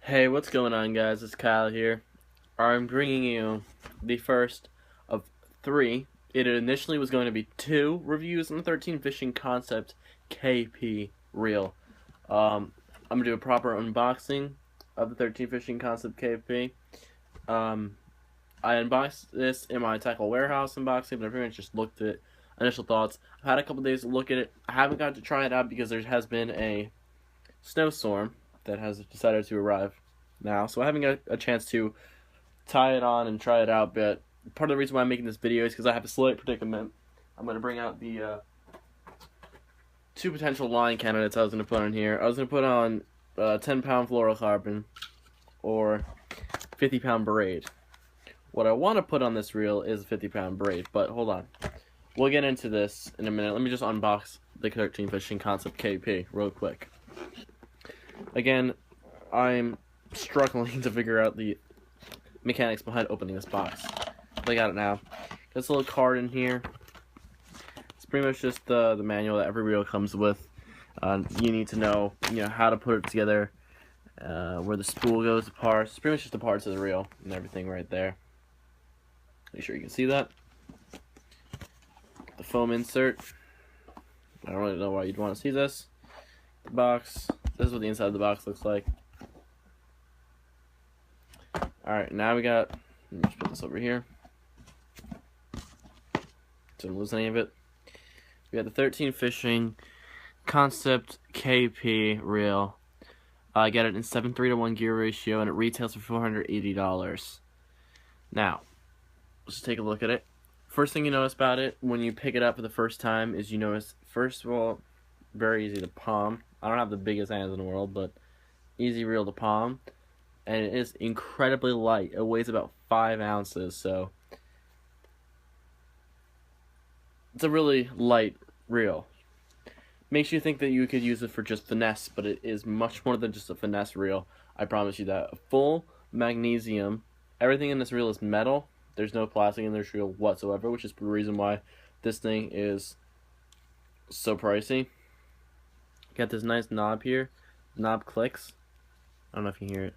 Hey, what's going on, guys? It's Kyle here. I'm bringing you the first of three. It initially was going to be two reviews on the 13 Fishing Concept KP Reel. I'm going to do a proper unboxing of the 13 Fishing Concept KP. I unboxed this in my Tackle Warehouse unboxing, but I pretty much just looked at it. Initial thoughts. I've had a couple days to look at it. I haven't got to try it out because there has been a snowstorm that has decided to arrive now, so I haven't got a chance to tie it on and try it out. But part of the reason why I'm making this video is because I have a slight predicament. I'm going to bring out the two potential line candidates I was going to put on here. I was going to put on 10-pound fluorocarbon or 50-pound braid. What I want to put on this reel is a 50-pound braid, but hold on. We'll get into this in a minute. Let me just unbox the 13 Fishing Concept KP real quick. Again, I'm struggling to figure out the mechanics behind opening this box. I got it now. There's a little card in here. It's pretty much just the manual that every reel comes with. You need to know, how to put it together, where the spool goes apart. It's pretty much just the parts of the reel and everything right there. Make sure you can see that. The foam insert. I don't really know why you'd want to see this. The box. This is what the inside of the box looks like. Alright, now we got, let me just put this over here. Didn't lose any of it. We got the 13 Fishing Concept KP reel. I got it in 7:3 to 1 gear ratio, and it retails for $480. Now, let's take a look at it. First thing you notice about it when you pick it up for the first time is you notice, first of all, very easy to palm. I don't have the biggest hands in the world, but easy reel to palm. And it is incredibly light. It weighs about 5 ounces, so it's a really light reel. Makes you think that you could use it for just finesse, but it is much more than just a finesse reel. I promise you that. Full magnesium. Everything in this reel is metal. There's no plastic in this reel whatsoever, which is the reason why this thing is so pricey. Got this nice knob here. The knob clicks. I don't know if you hear it.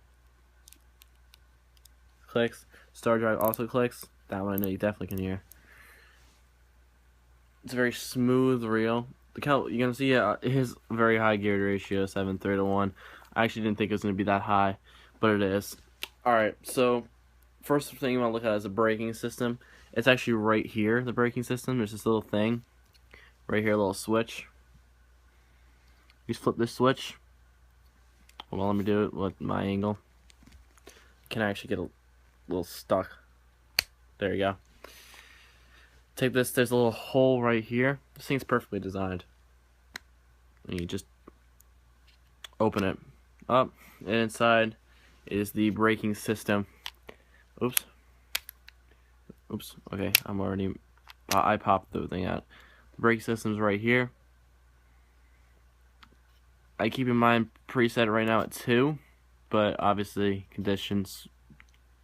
Clicks. Star drive also clicks. That one I know you definitely can hear. It's a very smooth reel. You're gonna see it is very high gear ratio, 7:3 to 1. I actually didn't think it was gonna be that high, but it is. Alright, so first thing you want to look at is the braking system. It's actually right here, the braking system. There's this little thing right here, a little switch. You just flip this switch. Well, let me do it with my angle. Can I actually get a little stuck? There you go. Take this, there's a little hole right here. This thing's perfectly designed. And you just open it up, and inside is the braking system. Oops. Okay, I popped the thing out. Brake system's right here. I keep in mind preset right now at 2, but obviously conditions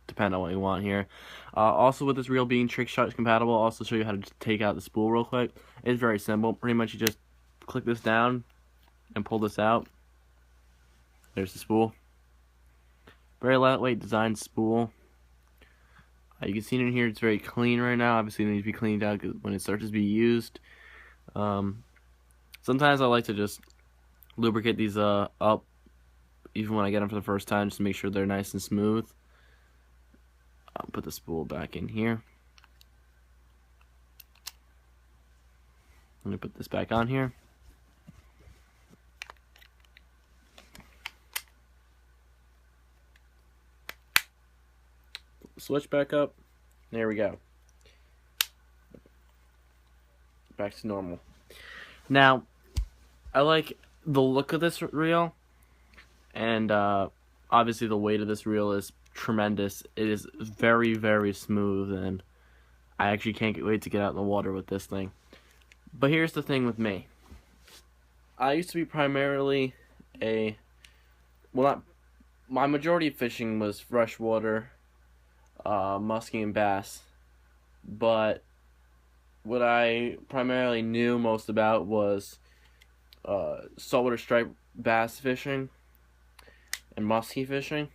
depend on what you want here. Also, with this reel being trick shot compatible, I'll also show you how to just take out the spool real quick. It's very simple. Pretty much you just click this down and pull this out. There's the spool. Very lightweight designed spool. You can see in here it's very clean right now. Obviously it needs to be cleaned out when it starts to be used. Sometimes I like to just lubricate these up even when I get them for the first time, just to make sure they're nice and smooth. I'll put the spool back in here. Let me put this back on here. Switch back up. There we go. Back to normal. Now, I like the look of this reel, and obviously the weight of this reel is tremendous. It is very, very smooth, and I actually can't wait to get out in the water with this thing. But here's the thing with me. I used to be primarily my majority of fishing was freshwater, muskie and bass, but what I primarily knew most about was saltwater striped bass fishing. and musky fishing.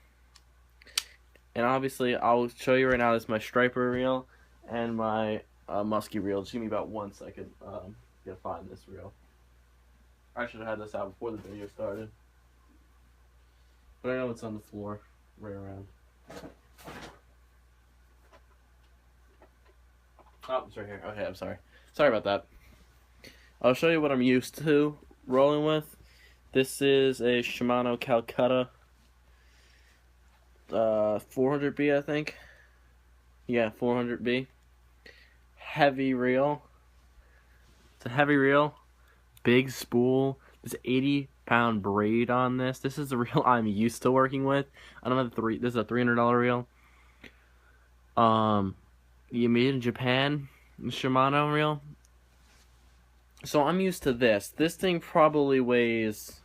And obviously, I'll show you right now. This is my striper reel and my musky reel. Just give me about 1 second to find this reel. I should have had this out before the video started, but I know it's on the floor right around. Oh, it's right here. Okay, I'm sorry. Sorry about that. I'll show you what I'm used to rolling with. This is a Shimano Calcutta 400B, I think. Yeah, 400B. Heavy reel. It's a heavy reel. Big spool. There's 80-pound braid on this. This is the reel I'm used to working with. I don't have this is a $300 reel. You made in Japan, the Shimano reel. So I'm used to this. This thing probably weighs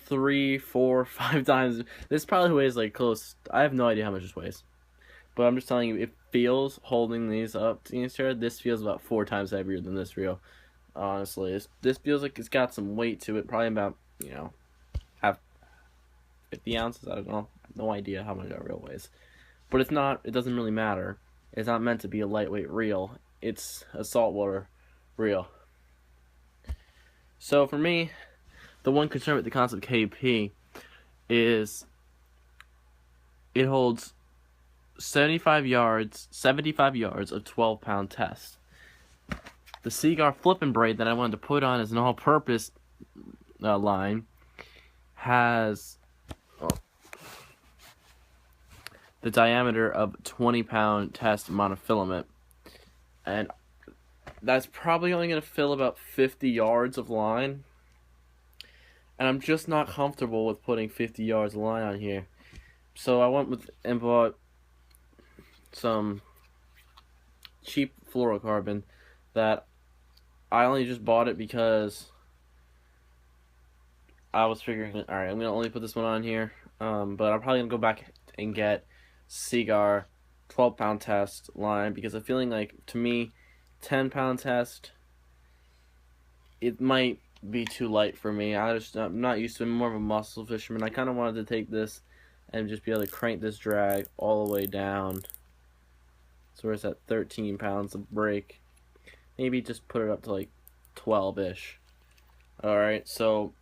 3, 4, 5 times. This probably weighs like close. I have no idea how much this weighs, but I'm just telling you, it feels, holding these up to each other, this feels about 4 times heavier than this reel. Honestly, this feels like it's got some weight to it. Probably about, you know, have 50 ounces. I don't know. I have no idea how much that reel weighs, but it's not. It doesn't really matter. It's not meant to be a lightweight reel. It's a saltwater reel. So for me, the one concern with the concept KP is it holds 75 yards of 12-pound test. The Seaguar flipping braid that I wanted to put on as an all-purpose line has the diameter of 20-pound test monofilament, and that's probably only going to fill about 50 yards of line, and I'm just not comfortable with putting 50 yards of line on here. So I went with and bought some cheap fluorocarbon that I only just bought it because I was figuring, alright, I'm going to only put this one on here, but I'm probably going to go back and get Seaguar 12-pound test line, because I'm feeling like, to me, 10-pound test, it might be too light for me. I'm not used to it. I'm more of a muscle fisherman. I kind of wanted to take this and just be able to crank this drag all the way down. So we're at 13 pounds of break. Maybe just put it up to like 12-ish. Alright, so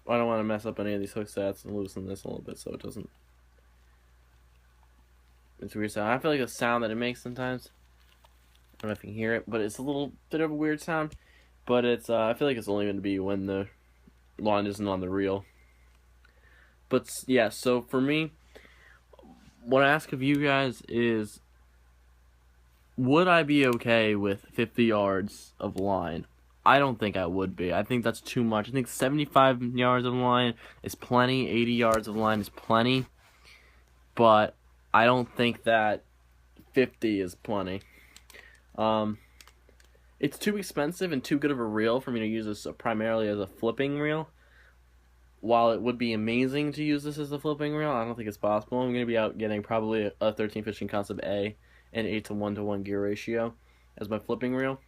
I don't want to mess up any of these hook sets and loosen this a little bit so it doesn't. It's a weird sound. I feel like the sound that it makes sometimes, I don't know if you can hear it, but it's a little bit of a weird sound. But it's I feel like it's only going to be when the line isn't on the reel. But yeah, so for me, what I ask of you guys is, would I be okay with 50 yards of line? I don't think I would be. I think that's too much. I think 75 yards of line is plenty. 80 yards of line is plenty. But I don't think that 50 is plenty. It's too expensive and too good of a reel for me to use this primarily as a flipping reel. While it would be amazing to use this as a flipping reel, I don't think it's possible. I'm going to be out getting probably a 13 Fishing Concept A and 8:1 gear ratio as my flipping reel.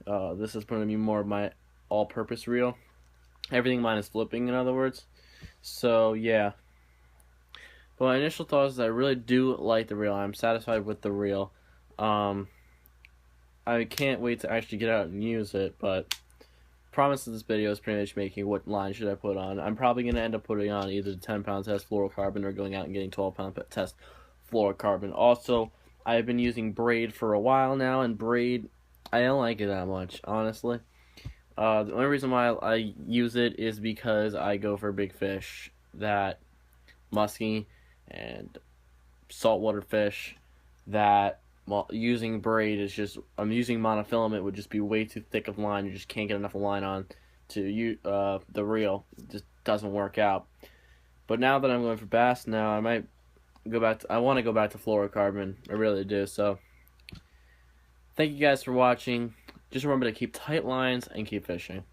This is going to be more of my all-purpose reel. Everything mine is flipping, in other words. So, yeah. But my initial thoughts is I really do like the reel. I'm satisfied with the reel. I can't wait to actually get out and use it, but promise of this video is pretty much making what line should I put on. I'm probably going to end up putting on either the 10-pound test fluorocarbon or going out and getting 12-pound test fluorocarbon. Also, I've been using braid for a while now, and braid, I don't like it that much, honestly. The only reason why I use it is because I go for big fish, that musky and saltwater fish, that, well, using braid is just, I'm using monofilament would just be way too thick of line. You just can't get enough line on to use the reel. It just doesn't work out. But now that I'm going for bass now, I might go back to, I want to go back to fluorocarbon. I really do. So thank you guys for watching. Just remember to keep tight lines and keep fishing.